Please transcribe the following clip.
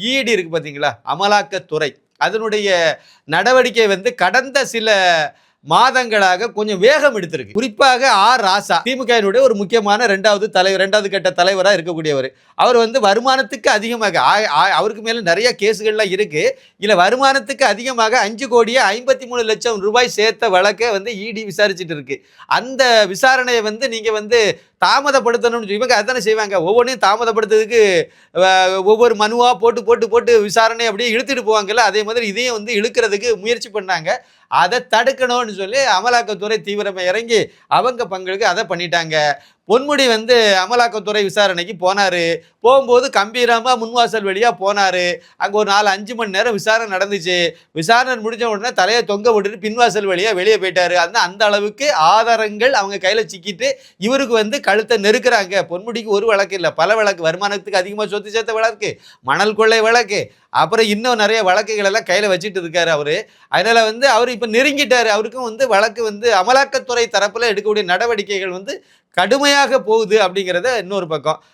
ED இருக்கு பார்த்தீங்களா, அமலாக்கத்துறை, அதனுடைய நடவடிக்கை வந்து கடந்த சில மாதங்களாக கொஞ்சம் வேகம் எடுத்திருக்கு. குறிப்பாக ராசா, திமுகவினுடைய ஒரு முக்கியமான இரண்டாவது கட்ட தலைவராக இருக்கக்கூடியவர். அவர் வந்து வருமானத்துக்கு அதிகமாக அவருக்கு மேல நிறைய கேஸுகள்லாம் இருக்கு. இல்ல வருமானத்துக்கு அதிகமாக 5,53,00,000 ரூபாய் சேர்த்த வழக்கை வந்து இடி விசாரிச்சுட்டு இருக்கு. அந்த விசாரணையை வந்து நீங்க வந்து தாமதப்படுத்தணும்னு இவங்க அதானே செய்வாங்க. ஒவ்வொன்றையும் தாமதப்படுத்துறதுக்கு ஒவ்வொரு மனுவா போட்டு போட்டு போட்டு விசாரணை அப்படியே இழுத்துட்டு போவாங்கல்ல, அதே மாதிரி இதையும் வந்து இழுக்கிறதுக்கு முயற்சி பண்ணாங்க. அதை தடுக்கணும்னு சொல்லி அமலாக்கத்துறை தீவிரமா இறங்கி அவங்க பங்களுக்கு அதை பண்ணிட்டாங்க. பொன்முடி வந்து அமலாக்கத்துறை விசாரணைக்கு போனாரு. போகும்போது கம்பீரமா முன்வாசல் வழியா போனாரு. அங்க ஒரு 4-5 மணி நேரம் விசாரணை நடந்துச்சு. விசாரணை முடிஞ்ச உடனே தலையை தொங்க விட்டுட்டு பின்வாசல் வழியா வெளியே போயிட்டாரு. அந்த அளவுக்கு ஆதாரங்கள் அவங்க கையில சிக்கிட்டு இவருக்கு வந்து கழுத்தை நெருக்குறாங்க. பொன்முடிக்கு ஒரு வழக்கு இல்லை, பல வழக்கு. வருமானத்துக்கு அதிகமா சொத்து சேர்த்த வழக்கு, மணல் கொள்ளை வழக்கு, அப்புறம் இன்னும் நிறைய வழக்குகள் எல்லாம் கையில வச்சுட்டு இருக்காரு அவரு. அதனால வந்து அவர் இப்ப நெருங்கிட்டாரு. அவருக்கும் வந்து வழக்கு வந்து அமலாக்கத்துறை தரப்புல எடுக்கக்கூடிய நடவடிக்கைகள் வந்து கடுமையாக போகுது அப்படிங்கிறத இன்னொரு பக்கம்.